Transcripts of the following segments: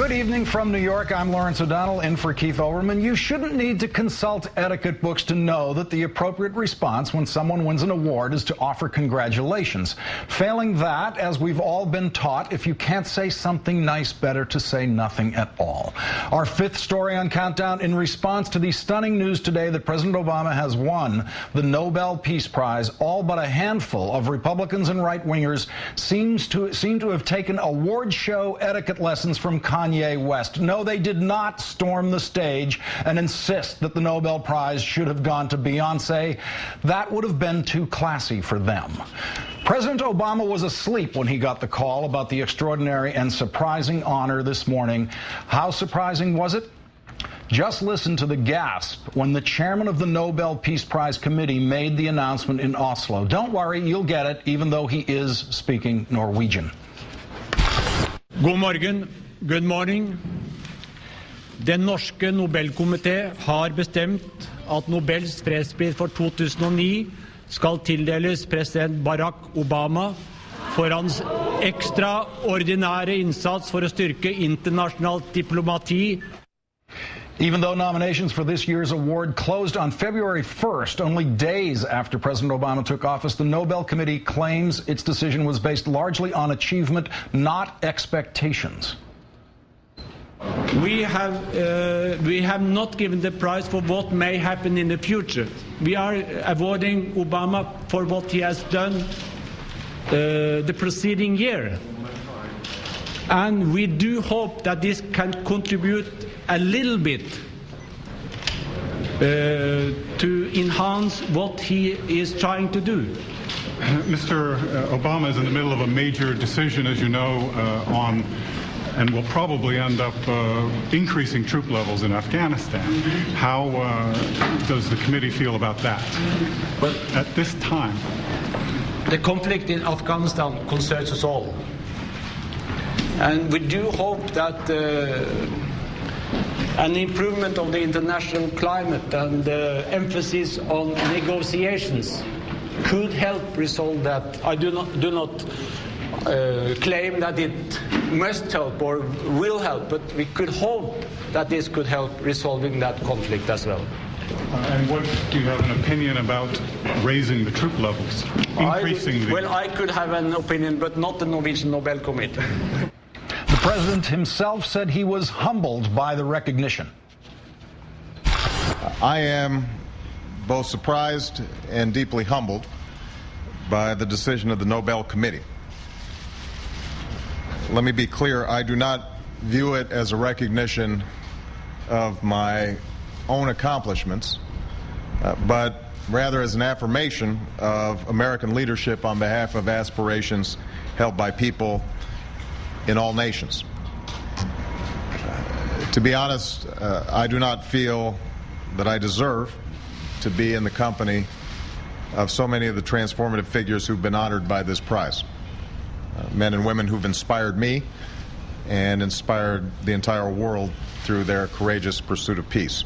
Good evening from New York. I'm Lawrence O'Donnell in for Keith Olbermann. You shouldn't need to consult etiquette books to know that the appropriate response when someone wins an award is to offer congratulations. Failing that, as we've all been taught, if you can't say something nice, better to say nothing at all. Our fifth story on Countdown, in response to the stunning news today that President Obama has won the Nobel Peace Prize, all but a handful of Republicans and right-wingers seem to have taken award show etiquette lessons from Kanye West. No, they did not storm the stage and insist that the Nobel Prize should have gone to Beyonce. That would have been too classy for them. President Obama was asleep when he got the call about the extraordinary and surprising honor this morning. How surprising was it? Just listen to the gasp when the chairman of the Nobel Peace Prize Committee made the announcement in Oslo. Don't worry, you'll get it, even though he is speaking Norwegian. God morgen. Good morning. Den norske Nobelkomité har bestemt at Nobels fredspris for 2009 skal tildeles president Barack Obama for hans ekstraordinære innsats for å styrke internasjonalt diplomati. Even though nominations for this year's award closed on February 1st, only days after President Obama took office, the Nobel Committee claims its decision was based largely on achievement, not expectations. We have not given the prize for what may happen in the future. We are awarding Obama for what he has done the preceding year. And we do hope that this can contribute a little bit to enhance what he is trying to do. Mr. Obama is in the middle of a major decision, as you know, on and will probably end up increasing troop levels in Afghanistan. How does the committee feel about that? But at this time, the conflict in Afghanistan concerns us all. And we do hope that an improvement of the international climate and emphasis on negotiations could help resolve that. I do not claim that it must help or will help, but we could hope that this could help resolving that conflict as well. And what do you have an opinion about raising the troop levels, increasing the... Well, I could have an opinion, but not the Norwegian Nobel Committee. The president himself said he was humbled by the recognition. I am both surprised and deeply humbled by the decision of the Nobel Committee. Let me be clear, I do not view it as a recognition of my own accomplishments, but rather as an affirmation of American leadership on behalf of aspirations held by people in all nations. To be honest, I do not feel that I deserve to be in the company of so many of the transformative figures who've been honored by this prize. Men and women who've inspired me and inspired the entire world through their courageous pursuit of peace.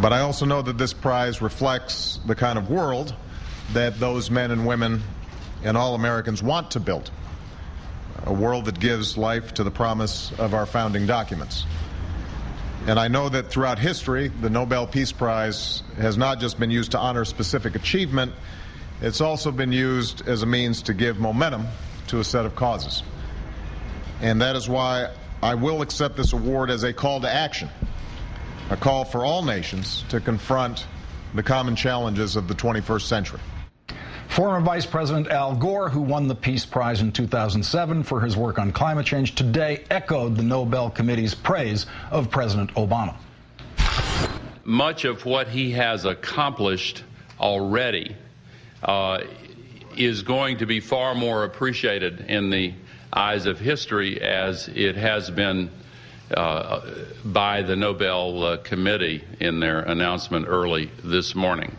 But I also know that this prize reflects the kind of world that those men and women and all Americans want to build. A world that gives life to the promise of our founding documents. And I know that throughout history, the Nobel Peace Prize has not just been used to honor specific achievement, it's also been used as a means to give momentum to a set of causes. And that is why I will accept this award as a call to action, a call for all nations to confront the common challenges of the 21st century. Former Vice President Al Gore, who won the Peace Prize in 2007 for his work on climate change, today echoed the Nobel Committee's praise of President Obama. Much of what he has accomplished already is going to be far more appreciated in the eyes of history as it has been by the Nobel Committee in their announcement early this morning.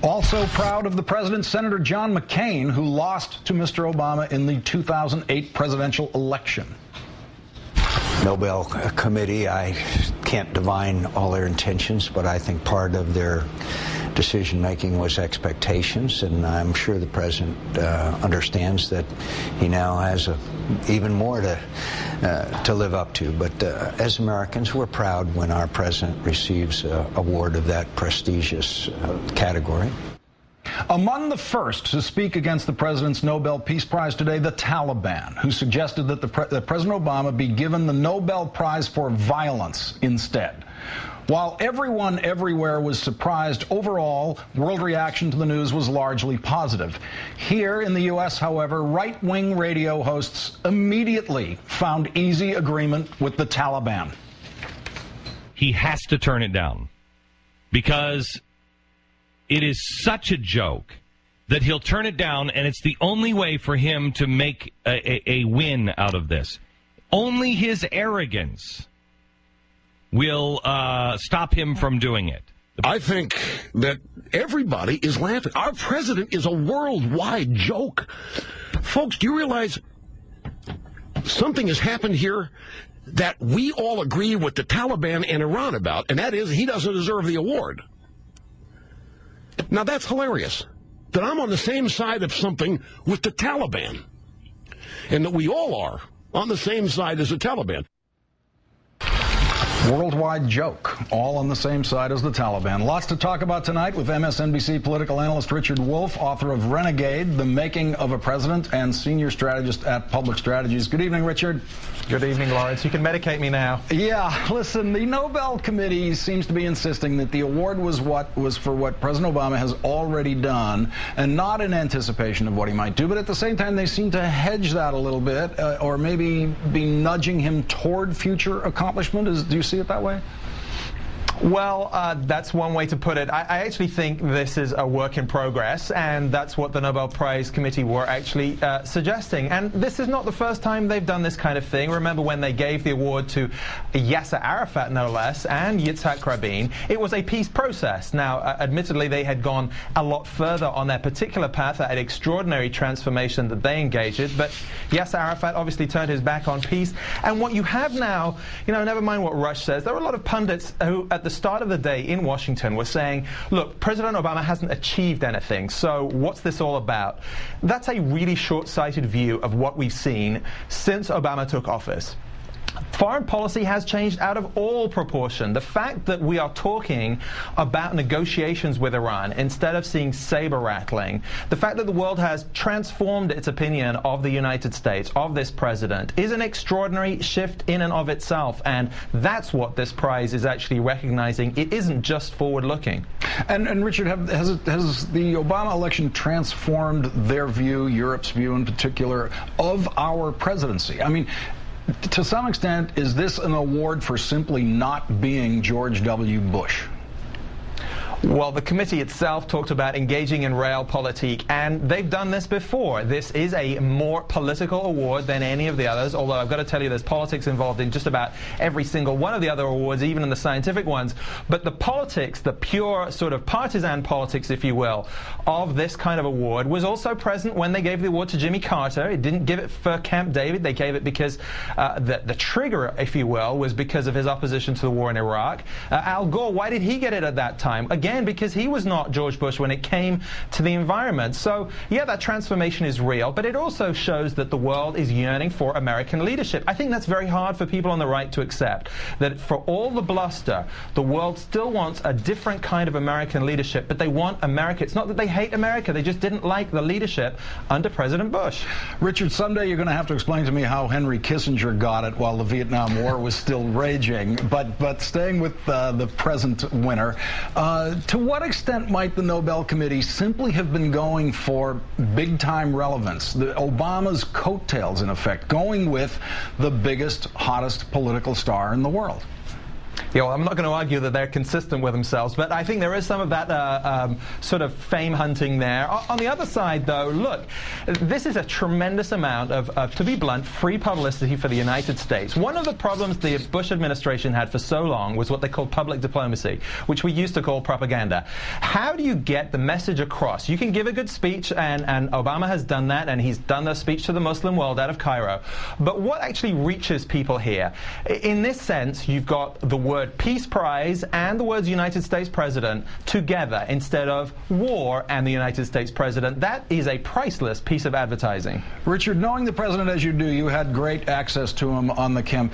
Also proud of the president, Senator John McCain, who lost to Mr. Obama in the 2008 presidential election. Nobel Committee, I can't divine all their intentions, but I think part of their decision-making was expectations, and I'm sure the president understands that he now has even more to live up to. But as Americans, we're proud when our president receives an award of that prestigious category. Among the first to speak against the president's Nobel Peace Prize today, the Taliban, who suggested that that President Obama be given the Nobel Prize for violence instead. While everyone everywhere was surprised, overall, world reaction to the news was largely positive. Here in the U.S., however, right-wing radio hosts immediately found easy agreement with the Taliban. He has to turn it down because it is such a joke that he'll turn it down, and it's the only way for him to make a win out of this. Only his arrogance will stop him from doing it. I think that everybody is laughing. Our president is a worldwide joke. Folks, do you realize something has happened here that we all agree with the Taliban and Iran about, and that is he doesn't deserve the award? Now, that's hilarious, that I'm on the same side of something with the Taliban, and that we all are on the same side as the Taliban. Worldwide joke, all on the same side as the Taliban. Lots to talk about tonight with MSNBC political analyst Richard Wolff, author of Renegade, The Making of a President, and senior strategist at Public Strategies. Good evening, Richard. Good evening, Lawrence. You can medicate me now. Yeah, listen, the Nobel Committee seems to be insisting that the award was for what President Obama has already done, and not in anticipation of what he might do. But at the same time, they seem to hedge that a little bit, or maybe be nudging him toward future accomplishment. Do you see it that way? Well, that's one way to put it. I actually think this is a work in progress, and that's what the Nobel Prize Committee were actually suggesting. And this is not the first time they've done this kind of thing. Remember when they gave the award to Yasser Arafat, no less, and Yitzhak Rabin. It was a peace process. Now, admittedly, they had gone a lot further on their particular path, that extraordinary transformation that they engaged in. But Yasser Arafat obviously turned his back on peace. And what you have now, you know, never mind what Rush says, there are a lot of pundits who, at the start of the day in Washington, were saying, look, President Obama hasn't achieved anything, so what's this all about? That's a really short-sighted view of what we've seen since Obama took office. Foreign policy has changed out of all proportion. The fact that we are talking about negotiations with Iran instead of seeing saber rattling, the fact that the world has transformed its opinion of the United States, of this president, is an extraordinary shift in and of itself. And that's what this prize is actually recognizing. It isn't just forward-looking. And Richard, has the Obama election transformed their view, Europe's view in particular, of our presidency? I mean, to some extent, is this an award for simply not being George W. Bush? Well, the committee itself talked about engaging in realpolitik, and they've done this before. This is a more political award than any of the others, although I've got to tell you there's politics involved in just about every single one of the other awards, even in the scientific ones. But the politics, the pure sort of partisan politics, if you will, of this kind of award was also present when they gave the award to Jimmy Carter. It didn't give it for Camp David. They gave it because the trigger, if you will, was because of his opposition to the war in Iraq. Al Gore, why did he get it at that time? Again, because he was not George Bush when it came to the environment. So, yeah, that transformation is real, but it also shows that the world is yearning for American leadership. I think that's very hard for people on the right to accept, that for all the bluster, the world still wants a different kind of American leadership, but they want America. It's not that they hate America, they just didn't like the leadership under President Bush. Richard, someday you're going to have to explain to me how Henry Kissinger got it while the Vietnam War was still raging, but staying with the present winner, to what extent might the Nobel Committee simply have been going for big-time relevance, Obama's coattails, in effect, going with the biggest, hottest political star in the world? Yeah, well, I'm not going to argue that they're consistent with themselves, but I think there is some of that sort of fame hunting there. On the other side, though, look, this is a tremendous amount of, to be blunt, free publicity for the United States. One of the problems the Bush administration had for so long was what they called public diplomacy, which we used to call propaganda. How do you get the message across? You can give a good speech, and Obama has done that, and he's done the speech to the Muslim world out of Cairo. But what actually reaches people here? In this sense, you've got the word word Peace Prize and the words United States President together instead of war and the United States President. That is a priceless piece of advertising. Richard, knowing the president as you do, you had great access to him on the campaign.